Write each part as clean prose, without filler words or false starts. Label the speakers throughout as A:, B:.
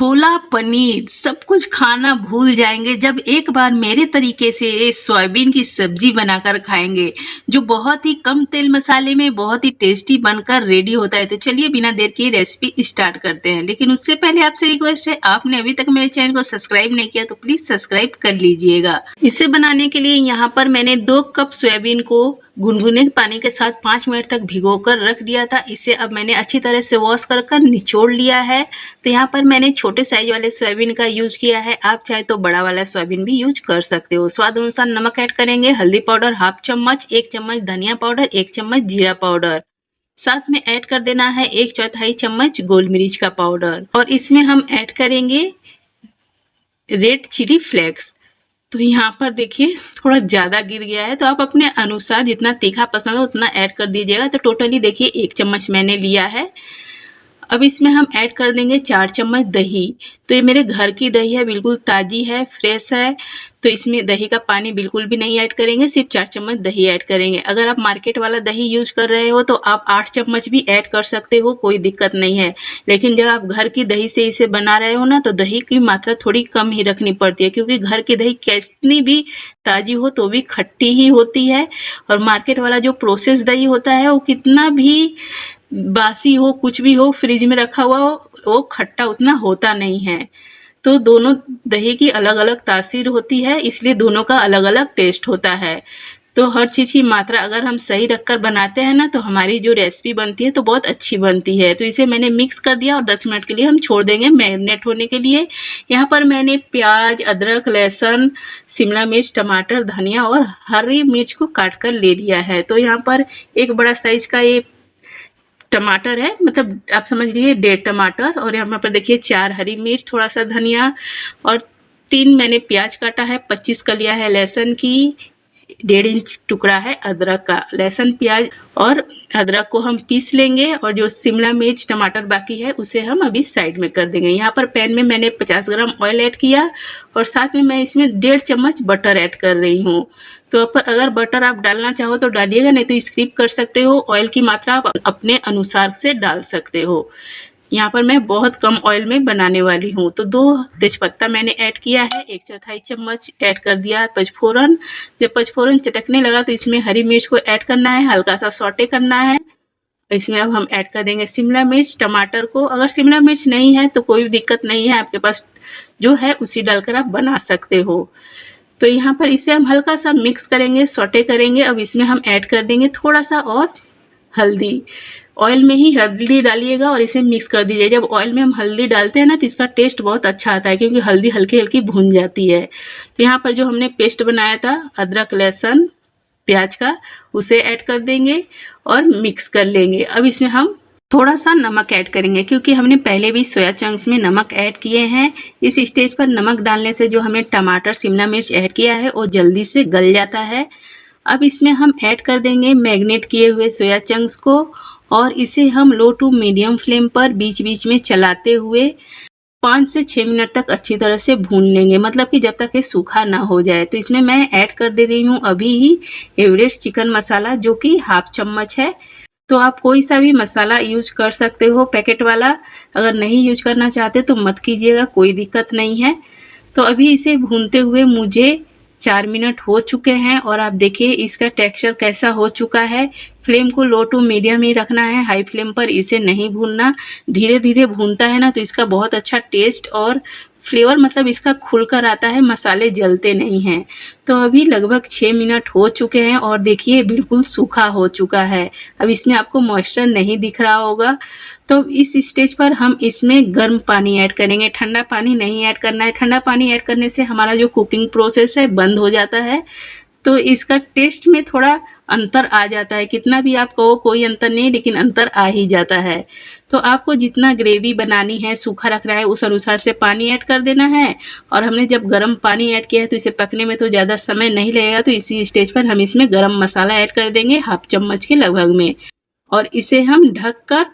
A: छोला पनीर सब कुछ खाना भूल जाएंगे जब एक बार मेरे तरीके से ये सोयाबीन की सब्जी बनाकर खाएंगे, जो बहुत ही कम तेल मसाले में बहुत ही टेस्टी बनकर रेडी होता है। तो चलिए बिना देर के रेसिपी स्टार्ट करते हैं। लेकिन उससे पहले आपसे रिक्वेस्ट है, आपने अभी तक मेरे चैनल को सब्सक्राइब नहीं किया तो प्लीज सब्सक्राइब कर लीजिएगा। इसे बनाने के लिए यहाँ पर मैंने 2 कप सोयाबीन को गुनगुने पानी के साथ 5 मिनट तक भिगोकर रख दिया था। इसे अब मैंने अच्छी तरह से वॉश कर निचोड़ लिया है। तो यहाँ पर मैंने छोटे साइज वाले सोयाबीन का यूज किया है, आप चाहे तो बड़ा वाला सोयाबीन भी यूज कर सकते हो। स्वाद अनुसार नमक ऐड करेंगे, हल्दी पाउडर हाफ चम्मच, 1 चम्मच धनिया पाउडर, 1 चम्मच जीरा पाउडर, साथ में ऐड कर देना है 1/4 चम्मच गोल मिर्च का पाउडर। और इसमें हम ऐड करेंगे रेड चिली फ्लेक्स। तो यहाँ पर देखिए थोड़ा ज़्यादा गिर गया है, तो आप अपने अनुसार जितना तीखा पसंद हो उतना ऐड कर दीजिएगा। तो टोटली देखिए 1 चम्मच मैंने लिया है। अब इसमें हम ऐड कर देंगे 4 चम्मच दही। तो ये मेरे घर की दही है, बिल्कुल ताज़ी है, फ्रेश है। तो इसमें दही का पानी बिल्कुल भी नहीं ऐड करेंगे, सिर्फ 4 चम्मच दही ऐड करेंगे। अगर आप मार्केट वाला दही यूज कर रहे हो तो आप 8 चम्मच भी ऐड कर सकते हो, कोई दिक्कत नहीं है। लेकिन जब आप घर की दही से इसे बना रहे हो ना, तो दही की मात्रा थोड़ी कम ही रखनी पड़ती है, क्योंकि घर की दही कितनी भी ताज़ी हो तो भी खट्टी ही होती है। और मार्केट वाला जो प्रोसेस दही होता है वो कितना भी बासी हो, कुछ भी हो, फ्रिज में रखा हुआ हो, वो खट्टा उतना होता नहीं है। तो दोनों दही की अलग अलग तासीर होती है, इसलिए दोनों का अलग अलग टेस्ट होता है। तो हर चीज़ की मात्रा अगर हम सही रखकर बनाते हैं ना, तो हमारी जो रेसिपी बनती है तो बहुत अच्छी बनती है। तो इसे मैंने मिक्स कर दिया और 10 मिनट के लिए हम छोड़ देंगे मैरिनेट होने के लिए। यहाँ पर मैंने प्याज, अदरक, लहसुन, शिमला मिर्च, टमाटर, धनिया और हरी मिर्च को काट कर ले लिया है। तो यहाँ पर एक बड़ा साइज का ये टमाटर है, मतलब आप समझ लीजिए 1.5 टमाटर। और यहाँ पर देखिए 4 हरी मिर्च, थोड़ा सा धनिया और 3 मैंने प्याज काटा है, 25 कलियां है लहसुन की, 1.5 इंच टुकड़ा है अदरक का। लहसुन, प्याज और अदरक को हम पीस लेंगे और जो शिमला मिर्च, टमाटर बाकी है उसे हम अभी साइड में कर देंगे। यहाँ पर पैन में मैंने 50 ग्राम ऑयल ऐड किया और साथ में मैं इसमें 1.5 चम्मच बटर ऐड कर रही हूँ। तो पर अगर बटर आप डालना चाहो तो डालिएगा, नहीं तो स्किप कर सकते हो। ऑयल की मात्रा आप अपने अनुसार से डाल सकते हो। यहाँ पर मैं बहुत कम ऑयल में बनाने वाली हूँ। तो 2 तेजपत्ता मैंने ऐड किया है, 1/4 चम्मच ऐड कर दिया पचफोरन। जब पचफोरन चटकने लगा तो इसमें हरी मिर्च को ऐड करना है, हल्का सा सौटे करना है। इसमें अब हम ऐड कर देंगे शिमला मिर्च, टमाटर को। अगर शिमला मिर्च नहीं है तो कोई दिक्कत नहीं है, आपके पास जो है उसी डालकर आप बना सकते हो। तो यहाँ पर इसे हम हल्का सा मिक्स करेंगे, सौटे करेंगे। अब इसमें हम ऐड कर देंगे थोड़ा सा और हल्दी। ऑयल में ही हल्दी डालिएगा और इसे मिक्स कर दीजिए। जब ऑयल में हम हल्दी डालते हैं ना तो इसका टेस्ट बहुत अच्छा आता है, क्योंकि हल्दी हल्की हल्की भून जाती है। तो यहाँ पर जो हमने पेस्ट बनाया था अदरक, लहसुन, प्याज का, उसे ऐड कर देंगे और मिक्स कर लेंगे। अब इसमें हम थोड़ा सा नमक ऐड करेंगे, क्योंकि हमने पहले भी सोया चंक्स में नमक ऐड किए हैं। इस स्टेज पर नमक डालने से जो हमने टमाटर, शिमला मिर्च ऐड किया है वो जल्दी से गल जाता है। अब इसमें हम ऐड कर देंगे मैरिनेट किए हुए सोया चंक्स को और इसे हम लो टू मीडियम फ्लेम पर बीच बीच में चलाते हुए 5 से 6 मिनट तक अच्छी तरह से भून लेंगे, मतलब कि जब तक ये सूखा ना हो जाए। तो इसमें मैं ऐड कर दे रही हूँ अभी ही एवरेस्ट चिकन मसाला, जो कि हाफ चम्मच है। तो आप कोई सा भी मसाला यूज कर सकते हो, पैकेट वाला। अगर नहीं यूज करना चाहते तो मत कीजिएगा, कोई दिक्कत नहीं है। तो अभी इसे भूनते हुए मुझे 4 मिनट हो चुके हैं और आप देखिए इसका टेक्सचर कैसा हो चुका है। फ्लेम को लो टू मीडियम ही रखना है, हाई फ्लेम पर इसे नहीं भूनना। धीरे धीरे भूनता है ना तो इसका बहुत अच्छा टेस्ट और फ्लेवर, मतलब इसका खुलकर आता है, मसाले जलते नहीं हैं। तो अभी लगभग 6 मिनट हो चुके हैं और देखिए बिल्कुल सूखा हो चुका है। अब इसमें आपको मॉइस्चर नहीं दिख रहा होगा। तो इस स्टेज पर हम इसमें गर्म पानी ऐड करेंगे, ठंडा पानी नहीं ऐड करना है। ठंडा पानी ऐड करने से हमारा जो कुकिंग प्रोसेस है बंद हो जाता है, तो इसका टेस्ट में थोड़ा अंतर आ जाता है। कितना भी आप कहो कोई अंतर नहीं, लेकिन अंतर आ ही जाता है। तो आपको जितना ग्रेवी बनानी है, सूखा रखना है, उस अनुसार से पानी ऐड कर देना है। और हमने जब गर्म पानी ऐड किया है तो इसे पकने में तो ज़्यादा समय नहीं लगेगा। तो इसी स्टेज पर हम इसमें गरम मसाला ऐड कर देंगे हाफ चम्मच के लगभग में, और इसे हम ढककर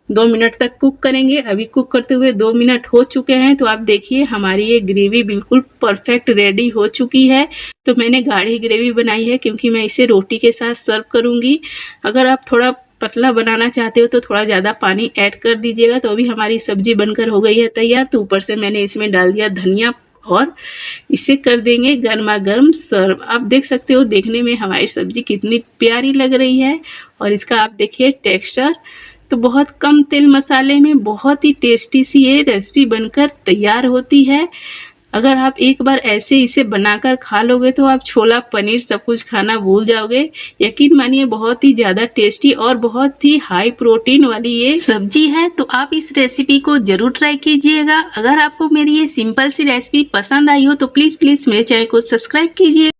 A: 2 मिनट तक कुक करेंगे। अभी कुक करते हुए 2 मिनट हो चुके हैं। तो आप देखिए हमारी ये ग्रेवी बिल्कुल परफेक्ट रेडी हो चुकी है। तो मैंने गाढ़ी ग्रेवी बनाई है, क्योंकि मैं इसे रोटी के साथ सर्व करूंगी। अगर आप थोड़ा पतला बनाना चाहते हो तो थोड़ा ज़्यादा पानी ऐड कर दीजिएगा। तो अभी हमारी सब्जी बनकर हो गई है तैयार। तो ऊपर से मैंने इसमें डाल दिया धनिया और इसे कर देंगे गर्मा गर्म सर्व। आप देख सकते हो देखने में हमारी सब्जी कितनी प्यारी लग रही है और इसका आप देखिए टेक्सचर। तो बहुत कम तेल मसाले में बहुत ही टेस्टी सी ये रेसिपी बनकर तैयार होती है। अगर आप एक बार ऐसे इसे बनाकर खा लोगे तो आप छोला पनीर सब कुछ खाना भूल जाओगे। यकीन मानिए बहुत ही ज़्यादा टेस्टी और बहुत ही हाई प्रोटीन वाली ये सब्जी है। तो आप इस रेसिपी को ज़रूर ट्राई कीजिएगा। अगर आपको मेरी ये सिंपल सी रेसिपी पसंद आई हो तो प्लीज़ मेरे चैनल को सब्सक्राइब कीजिए।